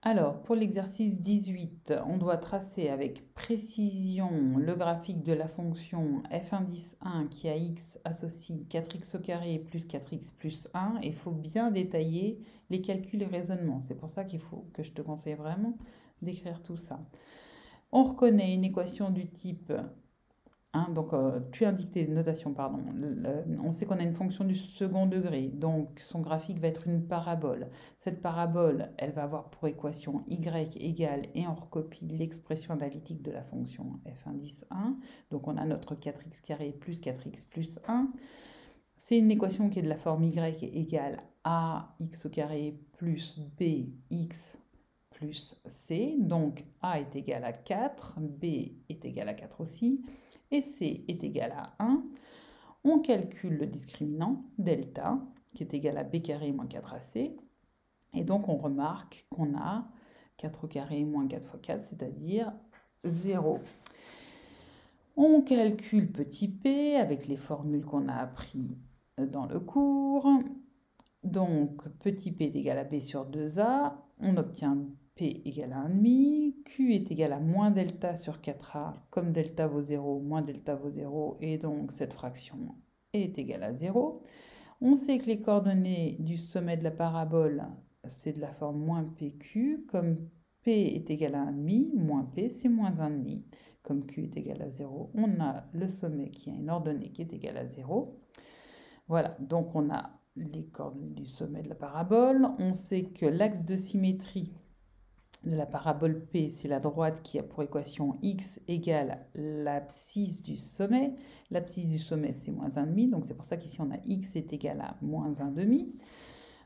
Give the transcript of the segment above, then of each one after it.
Alors, pour l'exercice 18, on doit tracer avec précision le graphique de la fonction f1 qui a x associe 4x au carré plus 4x plus 1. Il faut bien détailler les calculs et raisonnements. C'est pour ça qu'il faut que je te conseille vraiment d'écrire tout ça. On reconnaît une équation du type donc, tu indiques tes notations, pardon. On sait qu'on a une fonction du second degré, donc son graphique va être une parabole. Cette parabole, elle va avoir pour équation y égale, et on recopie l'expression analytique de la fonction f1. Donc on a notre 4x carré plus 4x plus 1. C'est une équation qui est de la forme y égale ax au carré plus bx plus c. Donc a est égal à 4, b est égal à 4 aussi, et c est égal à 1. On calcule le discriminant, delta, qui est égal à b carré moins 4ac. Et donc on remarque qu'on a 4 au carré moins 4 fois 4, c'est-à-dire 0. On calcule petit p avec les formules qu'on a appris dans le cours. Donc petit p est égal à b sur 2a. On obtient P égale à 1,5, Q est égal à moins delta sur 4A, comme delta vaut 0, moins delta vaut 0, et donc cette fraction est égale à 0. On sait que les coordonnées du sommet de la parabole, c'est de la forme moins PQ, comme P est égal à 1,5, moins P c'est moins 1,5. Comme Q est égal à 0, on a le sommet qui a une ordonnée qui est égale à 0. Voilà, donc on a les coordonnées du sommet de la parabole. On sait que l'axe de symétrie de la parabole P, c'est la droite qui a pour équation x égale l'abscisse du sommet. L'abscisse du sommet, c'est moins 1,5, donc c'est pour ça qu'ici on a x est égal à moins 1,5.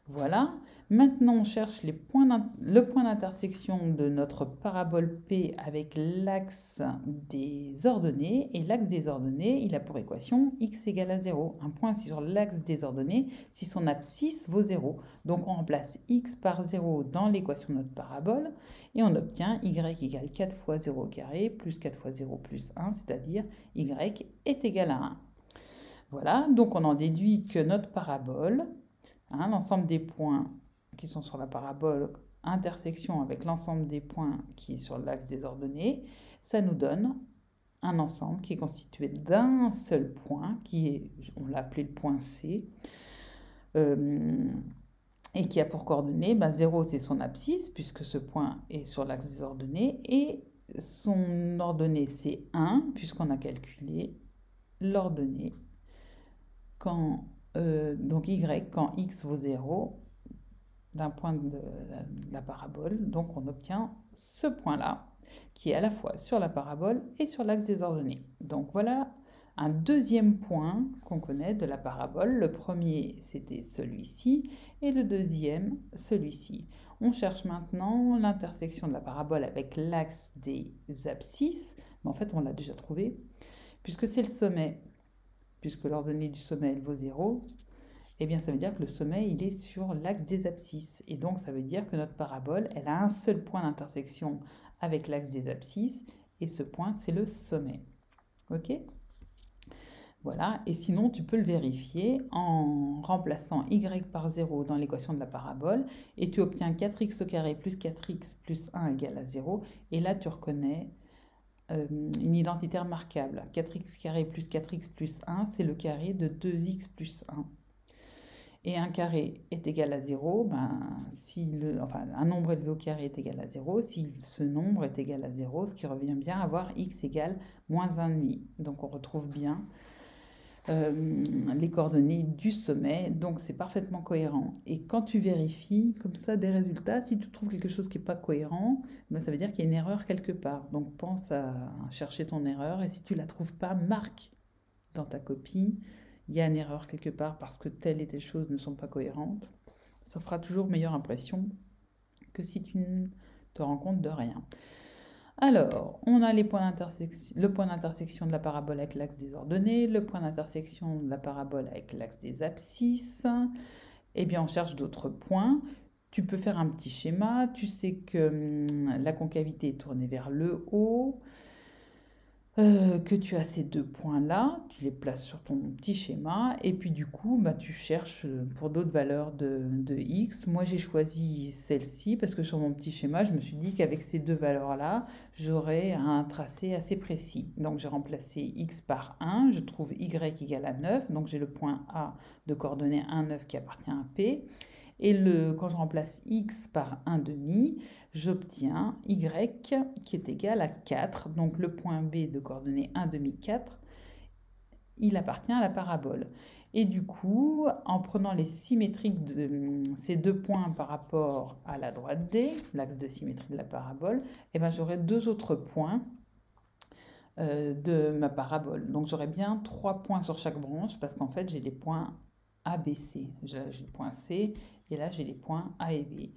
Voilà. Maintenant, on cherche le point d'intersection de notre parabole P avec l'axe des ordonnées. Et l'axe des ordonnées, il a pour équation x égale à 0. Un point sur l'axe des ordonnées si son abscisse vaut 0. Donc on remplace x par 0 dans l'équation de notre parabole et on obtient y égale 4 fois 0 au carré plus 4 fois 0 plus 1, c'est-à-dire y est égal à 1. Voilà, donc on en déduit que notre parabole, l'ensemble des points qui sont sur la parabole, intersection avec l'ensemble des points qui est sur l'axe des ordonnées, ça nous donne un ensemble qui est constitué d'un seul point, qui est, on l'a appelé le point C, et qui a pour coordonnées, 0 c'est son abscisse, puisque ce point est sur l'axe des ordonnées, et son ordonnée c'est 1, puisqu'on a calculé l'ordonnée quand donc y quand x vaut 0 d'un point de la parabole. Donc on obtient ce point-là qui est à la fois sur la parabole et sur l'axe des ordonnées. Donc voilà un deuxième point qu'on connaît de la parabole. Le premier, c'était celui-ci, et le deuxième, celui-ci. On cherche maintenant l'intersection de la parabole avec l'axe des abscisses, mais en fait on l'a déjà trouvé, puisque c'est le sommet, puisque l'ordonnée du sommet elle vaut 0, eh bien ça veut dire que le sommet il est sur l'axe des abscisses. Et donc ça veut dire que notre parabole, elle a un seul point d'intersection avec l'axe des abscisses, et ce point c'est le sommet. Ok? Voilà, et sinon tu peux le vérifier en remplaçant y par 0 dans l'équation de la parabole, et tu obtiens 4x au carré plus 4x plus 1 égale à 0, et là tu reconnais une identité remarquable. 4x carré plus 4x plus 1, c'est le carré de 2x plus 1. Et un carré est égal à 0, si un nombre élevé au carré est égal à 0, si ce nombre est égal à 0, ce qui revient bien à avoir x égale moins 1,5. Donc on retrouve bien les coordonnées du sommet, donc c'est parfaitement cohérent. Et quand tu vérifies comme ça des résultats, si tu trouves quelque chose qui n'est pas cohérent, ça veut dire qu'il y a une erreur quelque part. Donc pense à chercher ton erreur, et si tu ne la trouves pas, marque dans ta copie, il y a une erreur quelque part parce que telle et telle chose ne sont pas cohérentes. Ça fera toujours meilleure impression que si tu ne te rends compte de rien. Alors, on a le point d'intersection de la parabole avec l'axe des ordonnées, le point d'intersection de la parabole avec l'axe des abscisses. Eh bien, on cherche d'autres points. Tu peux faire un petit schéma. Tu sais que la concavité est tournée vers le haut. que tu as ces deux points-là, tu les places sur ton petit schéma, et puis du coup, bah, tu cherches pour d'autres valeurs de x. Moi, j'ai choisi celle-ci parce que sur mon petit schéma, je me suis dit qu'avec ces deux valeurs-là, j'aurais un tracé assez précis. Donc, j'ai remplacé x par 1, je trouve y égale à 9, donc j'ai le point A de coordonnées 1, 9 qui appartient à P. Et quand je remplace x par 1 demi, j'obtiens y qui est égal à 4. Donc le point B de coordonnées 1 demi 4, il appartient à la parabole. Et du coup, en prenant les symétriques de ces deux points par rapport à la droite D, l'axe de symétrie de la parabole, eh ben, j'aurai deux autres points de ma parabole. Donc j'aurai bien 3 points sur chaque branche parce qu'en fait j'ai les points A, B, C. J'ai le point C et là j'ai les points A et B.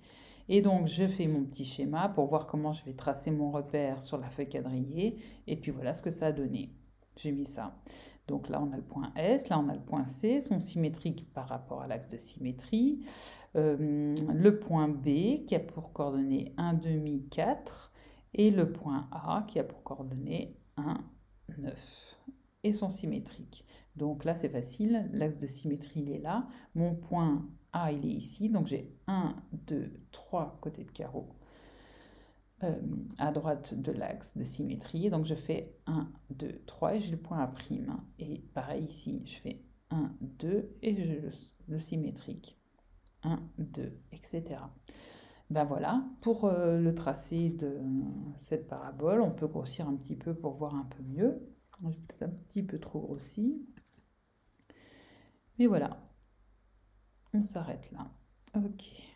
Et donc je fais mon petit schéma pour voir comment je vais tracer mon repère sur la feuille quadrillée. Et puis voilà ce que ça a donné. J'ai mis ça. Donc là on a le point S, là on a le point C, sont symétriques par rapport à l'axe de symétrie. Le point B qui a pour coordonnées 1 demi 4 et le point A qui a pour coordonnées 1, 9 et sont symétriques. Donc là, c'est facile, l'axe de symétrie, il est là. Mon point A, il est ici. Donc j'ai 1, 2, 3 côtés de carreau à droite de l'axe de symétrie. Donc je fais 1, 2, 3 et j'ai le point A'. Et pareil ici, je fais 1, 2 et j'ai le symétrique. 1, 2, etc. Ben voilà, pour le tracé de cette parabole, on peut grossir un petit peu pour voir un peu mieux. J'ai peut-être un petit peu trop grossi. Mais voilà, on s'arrête là. Ok.